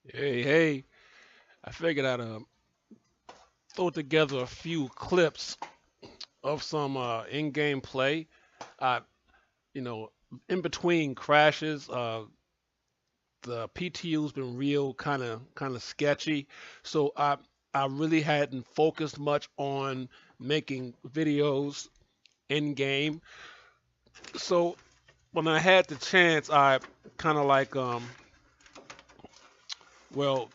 Hey, I figured I'd throw together a few clips of some in-game play. I, you know, in between crashes, the PTU's been real kind of sketchy, so I really hadn't focused much on making videos in game. So when I had the chance, I kind of like well,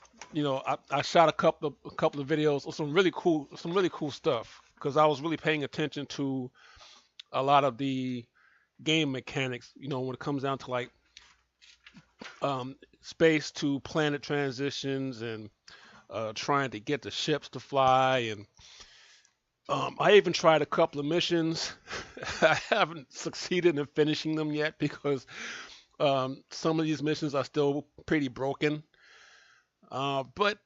I shot a couple of videos of some really cool stuff because I was really paying attention to a lot of the game mechanics. When it comes down to like space to planet transitions and trying to get the ships to fly, and I even tried a couple of missions. I haven't succeeded in finishing them yet because some of these missions are still pretty broken. But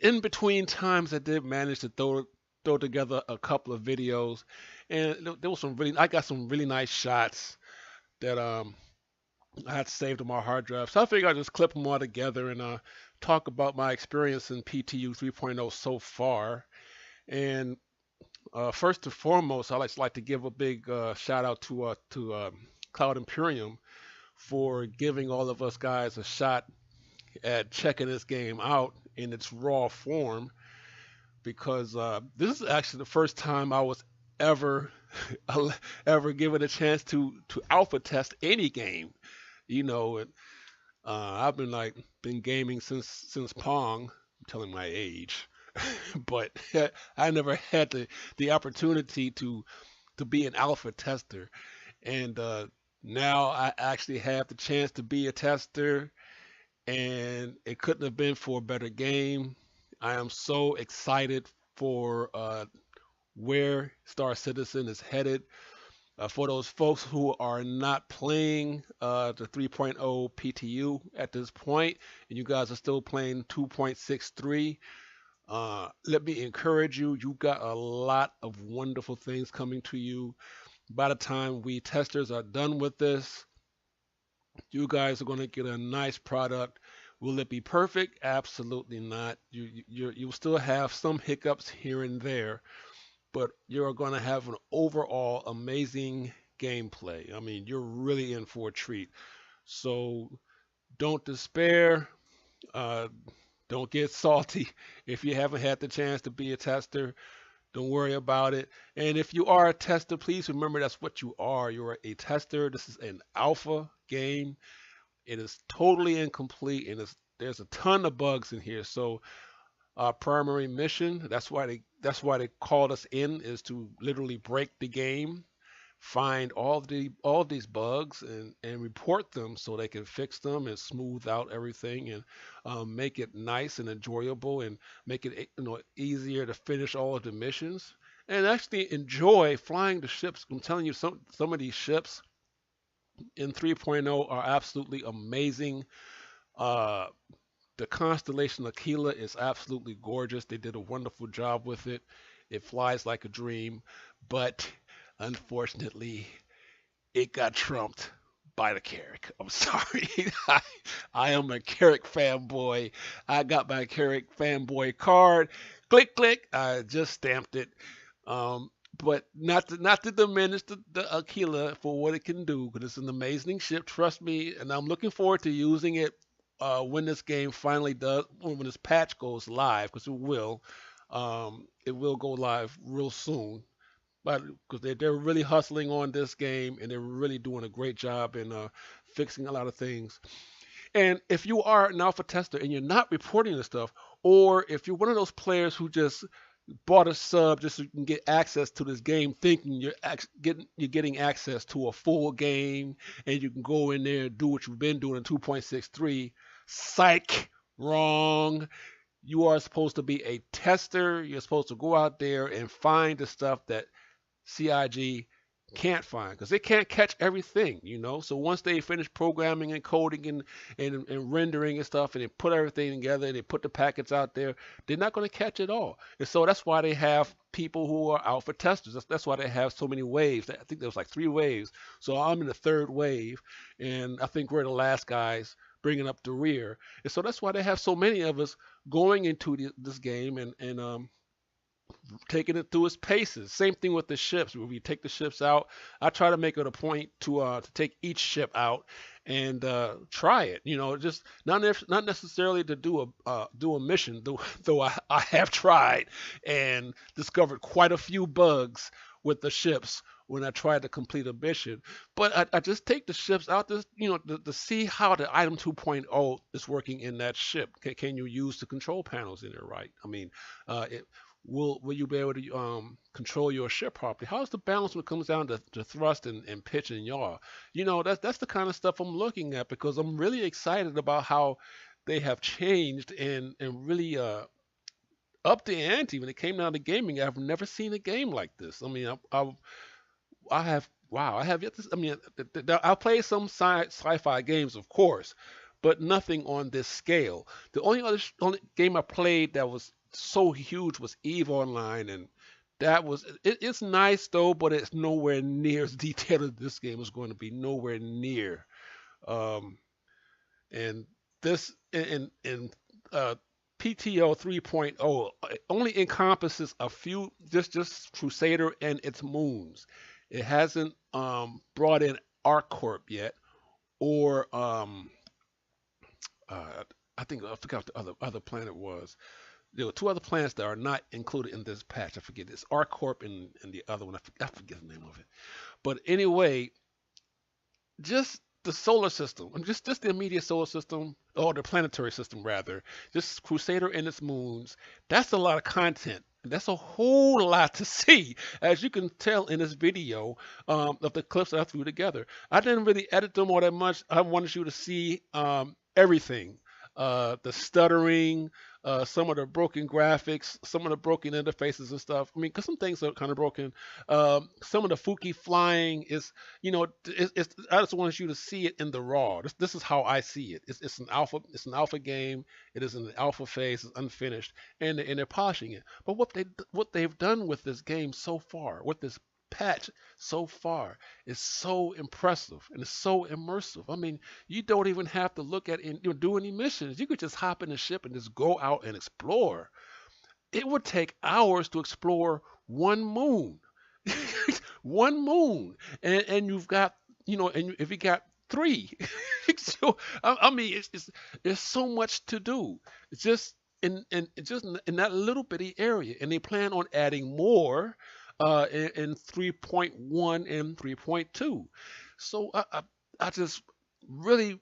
in between times, I did manage to throw together a couple of videos, and there was I got some really nice shots that I had saved on my hard drive. So I figured I'd just clip them all together and talk about my experience in PTU 3.0 so far. And first and foremost, I'd like to give a big shout out to Cloud Imperium for giving all of us guys a shot at checking this game out in its raw form because this is actually the first time I was ever ever given a chance to alpha test any game. And I've been gaming since Pong. I'm telling my age, but I never had the opportunity to be an alpha tester, and now I actually have the chance to be a tester, and it couldn't have been for a better game. I am so excited for where Star Citizen is headed. For those folks who are not playing the 3.0 PTU at this point, and you guys are still playing 2.63, let me encourage you. You got a lot of wonderful things coming to you. By the time we testers are done with this, you guys are going to get a nice product. Will it be perfect? Absolutely not. You'll still have some hiccups here and there, but you're going to have an overall amazing gameplay. I mean, you're really in for a treat. So don't despair. Uh, don't get salty if you haven't had the chance to be a tester. Don't worry about it. And if you are a tester, please remember that's what you are. You're a tester. This is an alpha game. It is totally incomplete, and there's a ton of bugs in here. So our primary mission, that's why they called us in, is to literally break the game, find all these bugs and report them so they can fix them and smooth out everything and make it nice and enjoyable and make it easier to finish all of the missions and actually enjoy flying the ships. I'm telling you, some of these ships in 3.0 are absolutely amazing. Uh, the constellation Aquila is absolutely gorgeous. They did a wonderful job with it. It flies like a dream, but unfortunately, it got trumped by the Carrick. I'm sorry. I am a Carrick fanboy. I got my Carrick fanboy card. Click, click. I just stamped it. Um, but not to diminish the Aquila for what it can do, because it's an amazing ship. Trust me, and I'm looking forward to using it when this game finally does, when this patch goes live, because it will. It will go live real soon, but because they're really hustling on this game and they're really doing a great job in fixing a lot of things. And if you are an alpha tester and you're not reporting this stuff, or if you're one of those players who just bought a sub just so you can get access to this game, thinking you're getting access to a full game and you can go in there and do what you've been doing in 2.63, psych, wrong. You are supposed to be a tester. You're supposed to go out there and find the stuff that CIG can't find because they can't catch everything. So once they finish programming and coding and rendering and stuff and they put everything together and they put the packets out there, they're not going to catch it all. And so that's why they have people who are alpha testers. That's why they have so many waves. I think there was like 3 waves. So I'm in the third wave, and I think we're the last guys bringing up the rear. And so that's why they have so many of us going into this game and taking it through its paces. Same thing with the ships. When we take the ships out, I try to make it a point to take each ship out and try it. Just not necessarily to do a mission, though I have tried and discovered quite a few bugs with the ships when I tried to complete a mission. But I just take the ships out to see how the item 2.0 is working in that ship. Can you use the control panels in it right? I mean, it, will you be able to control your ship properly? How's the balance when it comes down to thrust and pitch and yaw? That's the kind of stuff I'm looking at because I'm really excited about how they have changed and really up the ante when it came down to gaming. I've never seen a game like this. I mean, I have wow, I have yet to. I mean, I played some sci-fi games, of course, but nothing on this scale. The only game I played that was so huge was Eve Online, and it's nice though, but it's nowhere near as detailed as this game is going to be. Nowhere near. Um, and this and PTO 3.0 only encompasses a few just Crusader and its moons. It hasn't brought in ArcCorp yet, or uh, I think I forgot what the other planet was. There were two other planets that are not included in this patch. I forget it's ArcCorp and the other one. I forget the name of it. But anyway, just the solar system, just the immediate solar system, or the planetary system rather, just Crusader and its moons. That's a lot of content. That's a whole lot to see, as you can tell in this video of the clips that I threw together. I didn't really edit them all that much. I wanted you to see everything. The stuttering, some of the broken graphics, some of the broken interfaces and stuff. I mean, because some things are kind of broken. Some of the Fuki flying is, I just want you to see it in the raw. This is how I see it. It's an alpha. It's an alpha game. It is in the alpha phase. It's unfinished, and they're polishing it. But what they've done with this game so far, with this patch so far, is so impressive and it's so immersive. I mean, you don't even have to look at and do any missions. You could just hop in the ship and just go out and explore. It would take hours to explore one moon, one moon, and you've got and if you got three, so I mean, there's so much to do. It's just in that little bitty area, and they plan on adding more in 3.1 and 3.2. So I just really,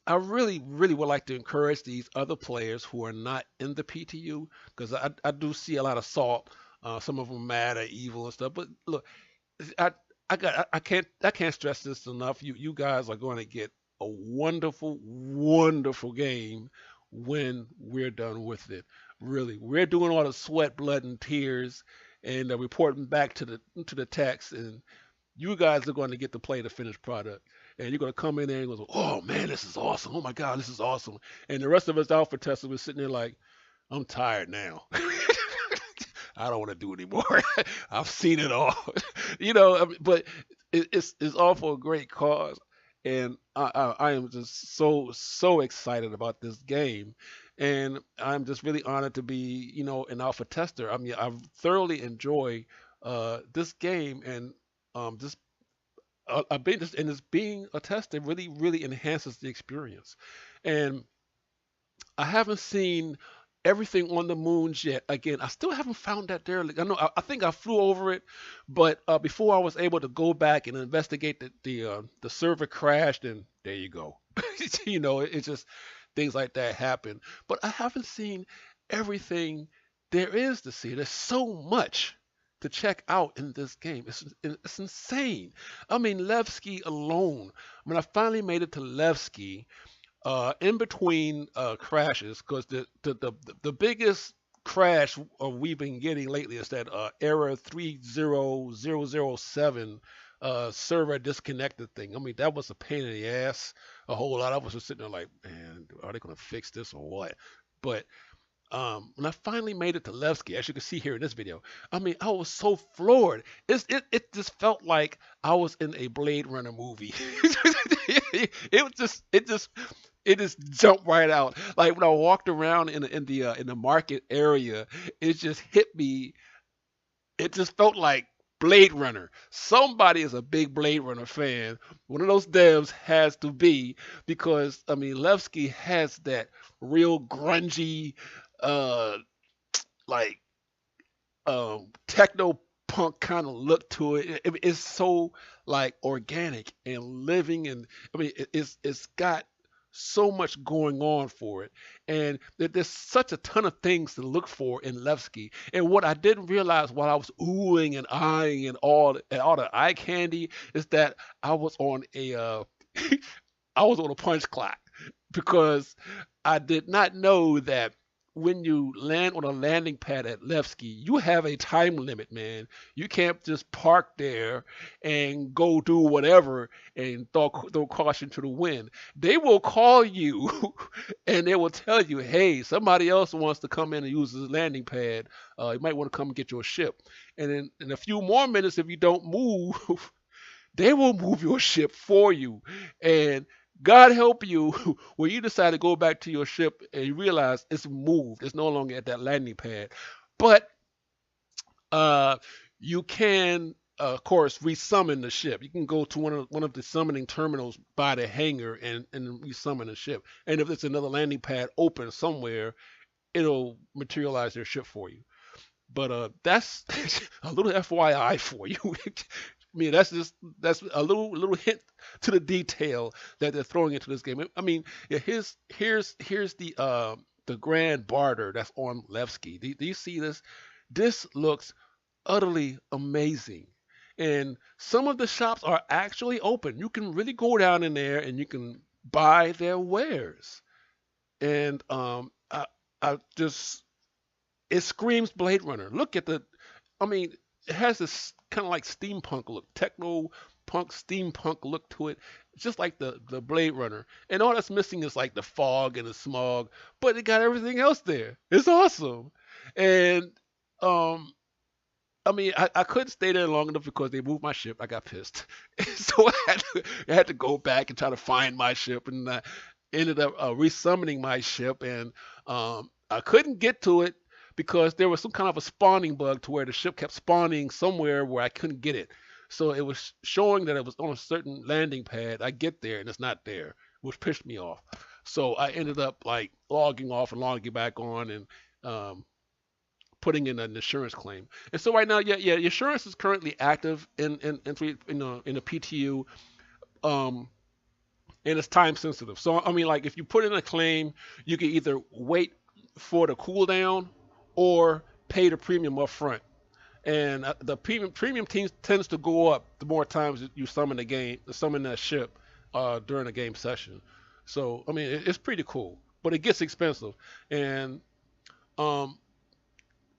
I really would like to encourage these other players who are not in the PTU, because I do see a lot of salt. Some of them mad or evil and stuff. But look, I I can't stress this enough. You guys are going to get a wonderful, wonderful game when we're done with it. Really, we're doing all the sweat, blood, and tears, and reporting back to the text, and you guys are going to get to play the finished product. And you're going to come in there and go, oh man, this is awesome. Oh my God, this is awesome. And the rest of us alpha testers were sitting there like, I'm tired now. I don't want to do it anymore. I've seen it all. But it's all for a great cause. And I am just so excited about this game. And I'm just really honored to be, an alpha tester. I mean, I thoroughly enjoy this game, and just I've been just and it's being a tester really enhances the experience. And I haven't seen everything on the moons yet. Again, I still haven't found that derelict. I know I think I flew over it, but before I was able to go back and investigate the server crashed, and there you go. It's just things like that happen. But I haven't seen everything there is to see. There's so much to check out in this game. It's insane. I mean, Levski alone. When I finally made it to Levski, in between crashes, because the biggest crash we've been getting lately is that error 30007 server disconnected thing. I mean, that was a pain in the ass. A whole lot. I was just sitting there like, man, are they going to fix this or what? But when I finally made it to Levski, as you can see here in this video, I mean, I was so floored. It just felt like I was in a Blade Runner movie. It just jumped right out. Like when I walked around in the market area, it just hit me. It just felt like Blade Runner. Somebody is a big Blade Runner fan. One of those devs has to be, because I mean Levski has that real grungy, uh, like techno punk kind of look to it. It's so like organic and living, and I mean it's got so much going on for it, and there's such a ton of things to look for in Levski. And what I didn't realize while I was oohing and eyeing and all the eye candy is that I was on a I was on a punch clock, because I did not know that when you land on a landing pad at Levski, you have a time limit, man. You can't just park there and go do whatever and throw caution to the wind. They will call you and they will tell you, hey, somebody else wants to come in and use this landing pad. You might want to come and get your ship. And in a few more minutes, if you don't move, they will move your ship for you. And God help you when you decide to go back to your ship and you realize it's moved. It's no longer at that landing pad. But uh, you can, of course, resummon the ship. You can go to one of the summoning terminals by the hangar and resummon the ship. And if it's another landing pad open somewhere, it'll materialize their ship for you. But that's a little FYI for you. I mean, that's a little hint to the detail that they're throwing into this game. I mean, yeah, here's the grand barter that's on Levski. Do you see this? This looks utterly amazing. And some of the shops are actually open. You can really go down in there and you can buy their wares. And I just it screams Blade Runner. Look at I mean, it has this kind of like steampunk look, techno punk steampunk look to it, just like the Blade Runner. And all that's missing is like the fog and the smog, but it got everything else there. It's awesome. And um, I mean, I couldn't stay there long enough because they moved my ship. I got pissed, so I had to go back and try to find my ship, and ended up resummoning my ship, and I couldn't get to it because there was some kind of a spawning bug to where the ship kept spawning somewhere where I couldn't get it. So it was showing that it was on a certain landing pad. I get there and it's not there, which pissed me off. So I ended up like logging off and logging back on and putting in an insurance claim. And so right now, yeah, insurance is currently active in the PTU. Um, and it's time sensitive. So I mean, like if you put in a claim, you can either wait for the cooldown or pay the premium up front. And the premium tends to go up the more times you summon that ship during a game session. So I mean, it's pretty cool, but it gets expensive. And um,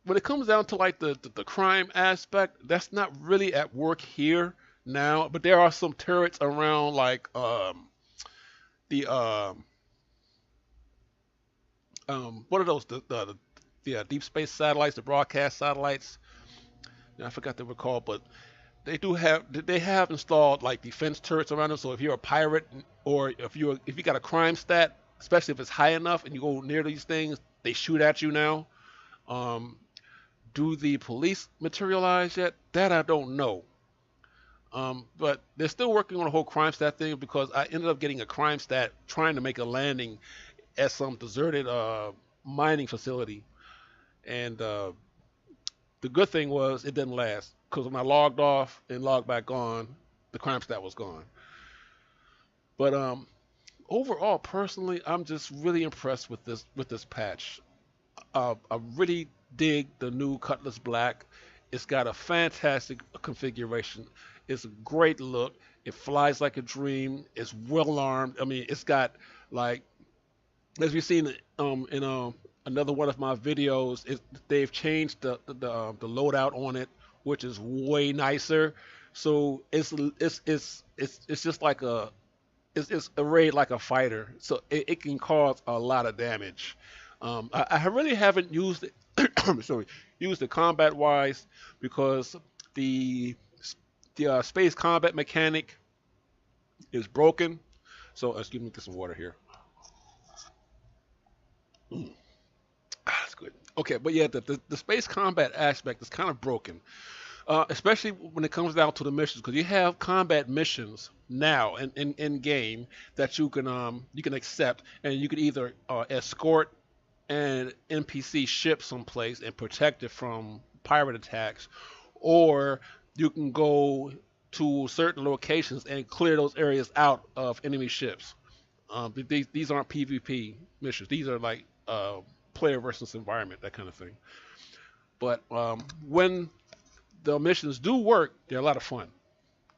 when it comes down to like the crime aspect, that's not really at work here now. But there are some turrets around, like the what are those the deep space satellites, the broadcast satellites. I forgot they were called, but they have installed like defense turrets around them. So if you're a pirate or if you got a crime stat, especially if it's high enough and you go near these things, they shoot at you now. Um, do the police materialize yet? That I don't know. But they're still working on a whole crime stat thing, because I ended up getting a crime stat trying to make a landing at some deserted mining facility, and the good thing was it didn't last, because when I logged off and logged back on, the crime stat was gone. But overall, personally, I'm just really impressed with this patch. I really dig the new Cutlass Black. It's got a fantastic configuration. It's a great look. It flies like a dream. It's well armed. I mean, it's got like, as we've seen in another one of my videos, they've changed the loadout on it, which is way nicer. So it's just like it's arrayed like a fighter. So it can cause a lot of damage. I really haven't used it, sorry, used it combat wise because the the space combat mechanic is broken. So excuse me, get some water here. Mm, that's good. Okay, but yeah, the space combat aspect is kind of broken, especially when it comes down to the missions, because you have combat missions now in game that you can accept, and you can either escort an NPC ship someplace and protect it from pirate attacks, or you can go to certain locations and clear those areas out of enemy ships. These aren't PvP missions. These are like player versus environment, that kind of thing. But when the missions do work, they're a lot of fun.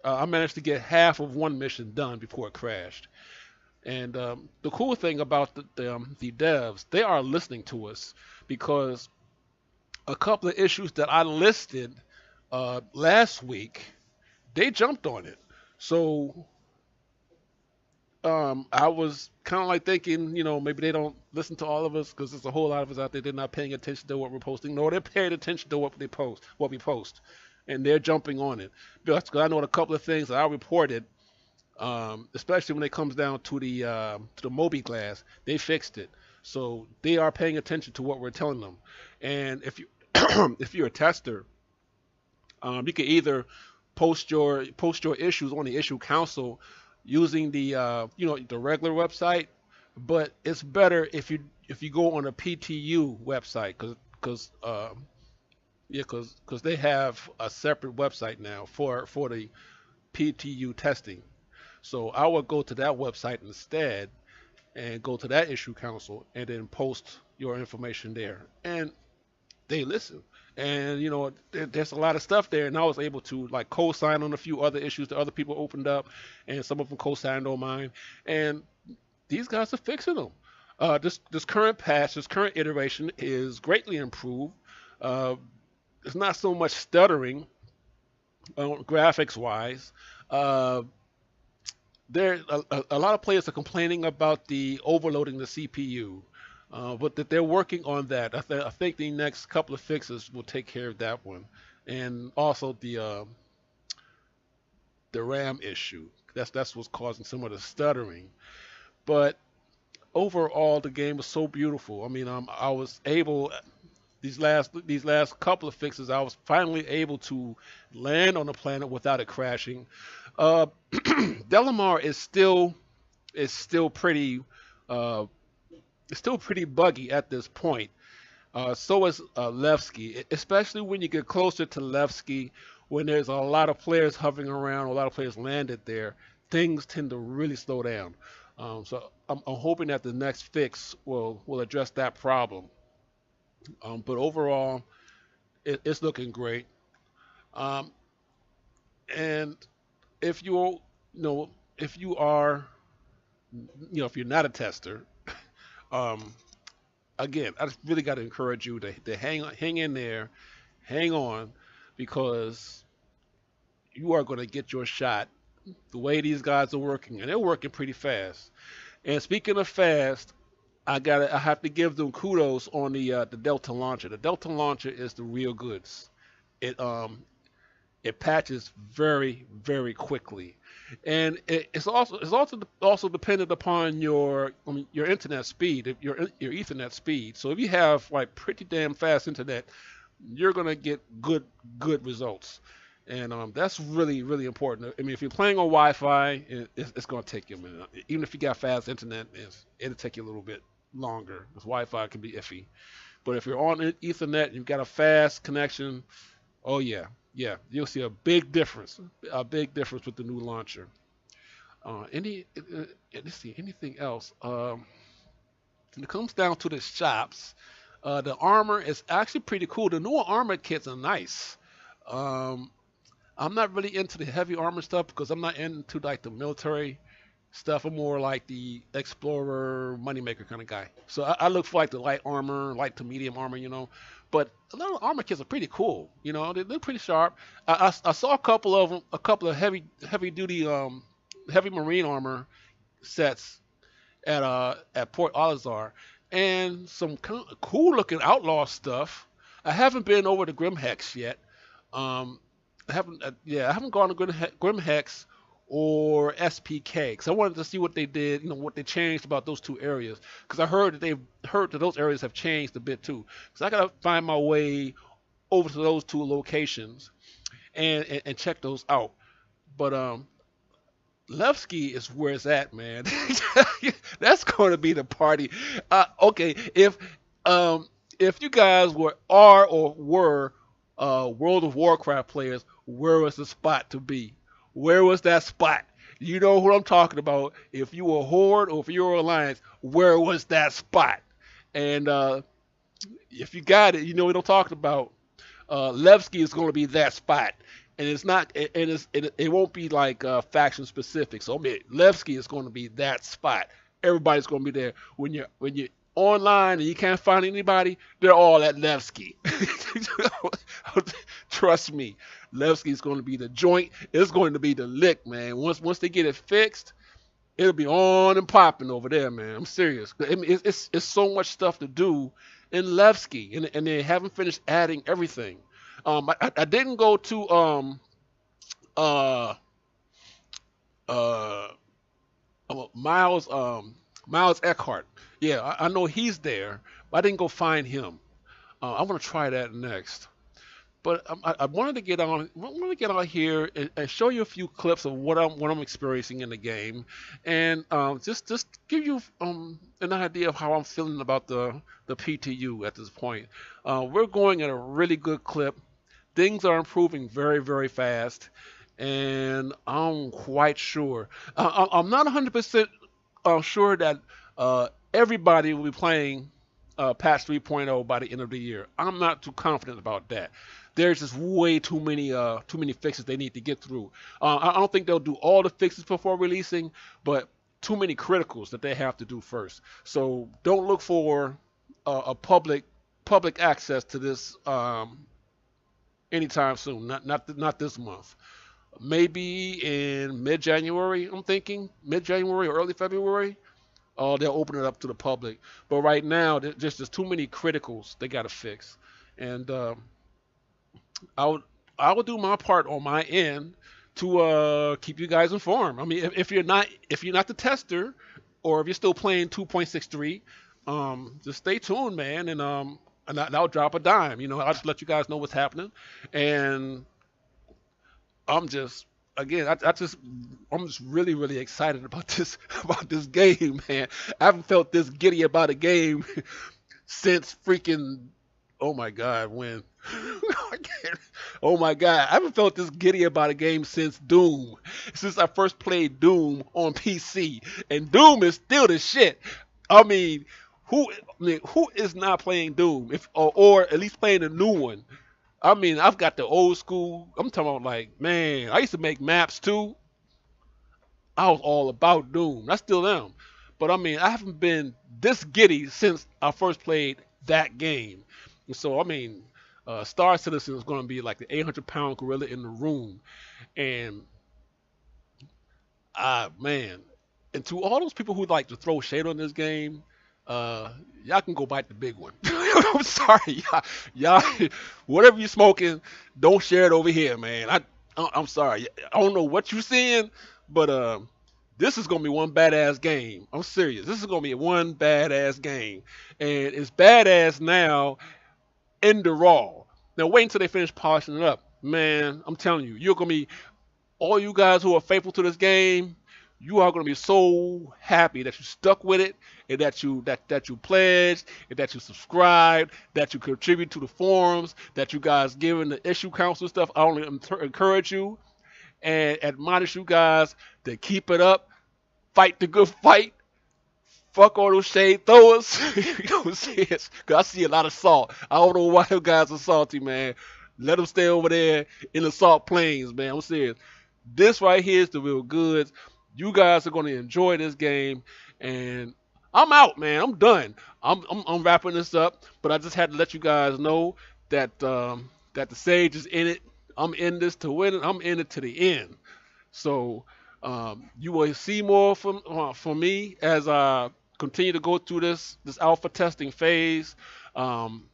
I managed to get half of one mission done before it crashed. And the cool thing about the devs, they are listening to us because a couple of issues that I listed last week, they jumped on it. So I was kind of like thinking, maybe they don't listen to all of us because there's a whole lot of us out there. They're not paying attention to what we're posting. No, they're paying attention to what we post, and they're jumping on it. Because I know a couple of things that I reported, especially when it comes down to the Moby class, they fixed it. So they are paying attention to what we're telling them. And if you if you're a tester, you can either post your issues on the issue council using the the regular website, but it's better if you go on a PTU website because they have a separate website now for the PTU testing. So I would go to that website instead and go to that issue council and then post your information there. And they listen. And there's a lot of stuff there, and I was able to like co-sign on a few other issues that other people opened up, and some of them co-signed on mine. And these guys are fixing them. This current patch, this current iteration is greatly improved. Uh, it's not so much stuttering graphics wise. Uh, there a lot of players are complaining about the overloading the CPU. But that they're working on that. I think the next couple of fixes will take care of that one, and also the RAM issue. That's what's causing some of the stuttering. But overall, the game was so beautiful. I mean, I was able these last couple of fixes. I was finally able to land on the planet without it crashing. Uh, Delamar is still pretty. Uh, it's still pretty buggy at this point. So is Levski, especially when you get closer to Levski, when there's a lot of players hovering around, a lot of players landed there, things tend to really slow down. So I'm hoping that the next fix will address that problem. But overall, it's looking great. Um, and if you know if you are if you're not a tester, um, again, I just really got to encourage you to hang in there, hang on, because you are going to get your shot. The way these guys are working, and they're working pretty fast. And speaking of fast, I have to give them kudos on the Delta launcher. The Delta launcher is the real goods. It it patches very quickly, and it's also dependent upon your internet speed, your Ethernet speed. So if you have like pretty damn fast internet, you're gonna get good results, and that's really important. I mean, if you're playing on Wi-Fi, it's gonna take you a minute. Even if you got fast internet, it'll take you a little bit longer because Wi-Fi can be iffy. But if you're on Ethernet and you've got a fast connection, oh yeah, yeah, you'll see a big difference with the new launcher. Let's see, anything else? When it comes down to the shops, the armor is actually pretty cool. The newer armor kits are nice. Um, I'm not really into the heavy armor stuff because I'm not into like the military stuff. I'm more like the explorer, moneymaker kind of guy. So I look for like the light armor, light to medium armor. But a lot of armor kits are pretty cool. They look pretty sharp. I saw a couple of them, a couple of heavy duty heavy marine armor sets at Port Alizar, and some cool looking outlaw stuff. I haven't been over to Grimhex yet. I haven't, yeah, I haven't gone to Grimhex or SPK because I wanted to see what they did, what they changed about those two areas. Because I heard that those areas have changed a bit too. Because I gotta find my way over to those two locations and check those out. But Levski is where it's at, man. That's going to be the party. Okay, um if you guys are or were World of Warcraft players, where was the spot to be? Where was that spot? You know what I'm talking about. If you were Horde or if you were Alliance, where was that spot? And if you got it, you know what I'm talking about. Levski is going to be that spot, and it's not, and it won't be like faction specific. So I mean, Levski is going to be that spot. Everybody's going to be there when you're online and you can't find anybody. They're all at Levski. Trust me, Levski is going to be the joint. It's going to be the lick, man. Once they get it fixed, it'll be on and popping over there, man. I'm serious. I mean, it's so much stuff to do in Levski, and they haven't finished adding everything. I didn't go to uh uh Miles Eckhart. Yeah, I know he's there, but I didn't go find him. I want to try that next. But I wanted to get on here and show you a few clips of what I'm experiencing in the game, and just give you an idea of how I'm feeling about the PTU at this point. We're going at a really good clip. Things are improving very very fast, and I'm quite sure. I'm not 100% sure that everybody will be playing patch 3.0 by the end of the year. I'm not too confident about that. There's just way too many fixes they need to get through. I don't think they'll do all the fixes before releasing, but too many criticals that they have to do first. So don't look for a public access to this anytime soon. Not this month. Maybe in mid-January. I'm thinking mid-January or early February. They'll open it up to the public. But right now, there's too many criticals they got to fix, and I would I would do my part on my end to keep you guys informed. I mean, if you're not the tester, or if you're still playing 2.63, just stay tuned, man, and I'll drop a dime. I'll just let you guys know what's happening, and I'm just again, I'm just really, really excited about this about this game, man. I haven't felt this giddy about a game since freaking oh my god, when I can't- oh my god, I haven't felt this giddy about a game since Doom. Since I first played Doom on PC, and Doom is still the shit. I mean, who is not playing Doom, if or at least playing a new one? I mean, I've got the old school. I'm talking about, like, man, I used to make maps too. I was all about Doom. I still am. But I mean, I haven't been this giddy since I first played that game. And so, I mean, Star Citizen is going to be like the 800-pound gorilla in the room. And, man. And to all those people who like to throw shade on this game, y'all can go bite the big one. I'm sorry, y'all, whatever you smoking, don't share it over here, man. I'm sorry. I don't know what you seeing, but this is gonna be one badass game. I'm serious. This is gonna be one badass game, and it's badass now in the raw. Now wait until they finish polishing it up, man. I'm telling you, you're gonna be all you guys who are faithful to this game, you are going to be so happy that you stuck with it, and that you pledged, and that you subscribed, that you contribute to the forums, that you guys given the issue council stuff. I only encourage you and admonish you guys to keep it up, fight the good fight, fuck all those shade throwers. You know what I'm saying? 'Cause I see a lot of salt. I don't know why you guys are salty, man. Let them stay over there in the salt plains, man. I'm serious. This right here is the real goods. You guys are going to enjoy this game, and I'm out, man. I'm done. I'm wrapping this up, but I just had to let you guys know that the Sage is in it. I'm in this to win it. I'm in it to the end. So you will see more from me as continue to go through this alpha testing phase. Um,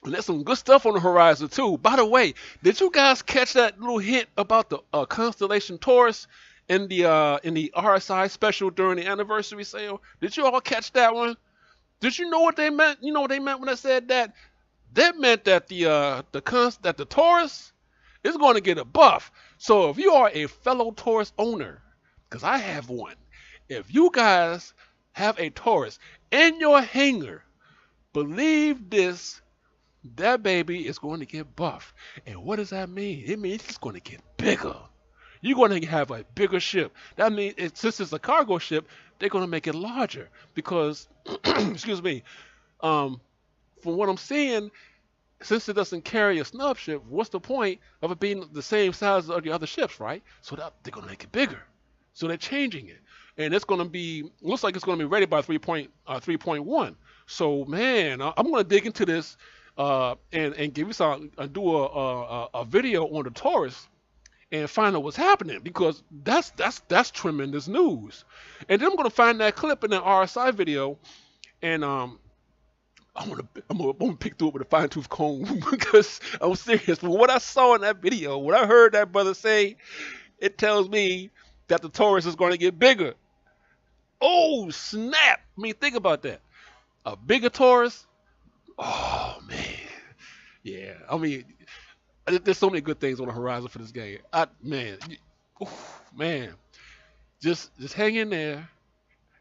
and there's some good stuff on the horizon too. By the way, did you guys catch that little hint about the constellation Taurus in the RSI special during the anniversary sale? Did you all catch that one? Did you know what they meant? You know what they meant when I said that? That meant that the Taurus is going to get a buff. So if you are a fellow Taurus owner, because I have one, if you guys have a Taurus in your hangar, believe this, that baby is going to get buffed. And what does that mean? It means it's going to get bigger. You're going to have a bigger ship. That means since it's a cargo ship, they're going to make it larger because, excuse me, from what I'm seeing, since it doesn't carry a snub ship, what's the point of it being the same size as the other ships, right? So they're going to make it bigger. So they're changing it. And it's going to be, looks like it's going to be ready by 3.1. So, man, I'm going to dig into this and give you some, do a video on the Taurus and find out what's happening because that's tremendous news. And then I'm going to find that clip in that RSI video and I'm gonna pick through it with a fine tooth comb because I'm serious. From what I saw in that video, what I heard that brother say, it tells me that the Taurus is going to get bigger. Oh snap! I mean, think about that. A bigger Taurus. Oh man, yeah. I mean, there's so many good things on the horizon for this game. Man, just hang in there.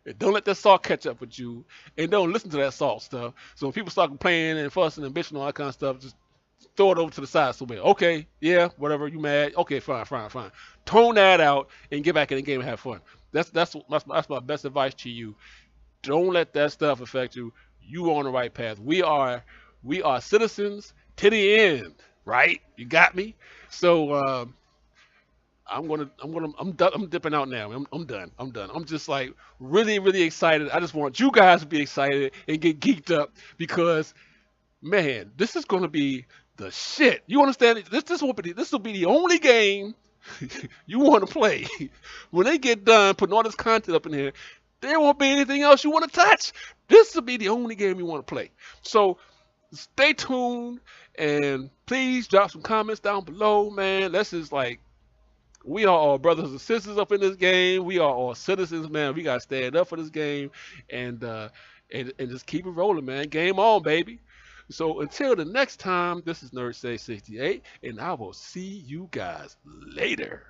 And don't let that salt catch up with you, and don't listen to that salt stuff. So when people start complaining and fussing and bitching and all that kind of stuff, just throw it over to the side somewhere. Okay, yeah, whatever, you mad? Okay, fine. Tone that out and get back in the game and have fun. That's my best advice to you. Don't let that stuff affect you. You are on the right path. We are citizens to the end, right? You got me. So I'm dipping out now. I'm done. I'm just like really excited. I just want you guys to be excited and get geeked up because man, this is gonna be the shit. You understand? This will be the only game you want to play. When they get done putting all this content up in here, there won't be anything else you want to touch. This will be the only game you want to play. So stay tuned and please drop some comments down below, man. This is like, we are all brothers and sisters up in this game. We are all citizens, man. We gotta stand up for this game and just keep it rolling, man. Game on, baby. So until the next time, this is Nerd Say 68, and I will see you guys later.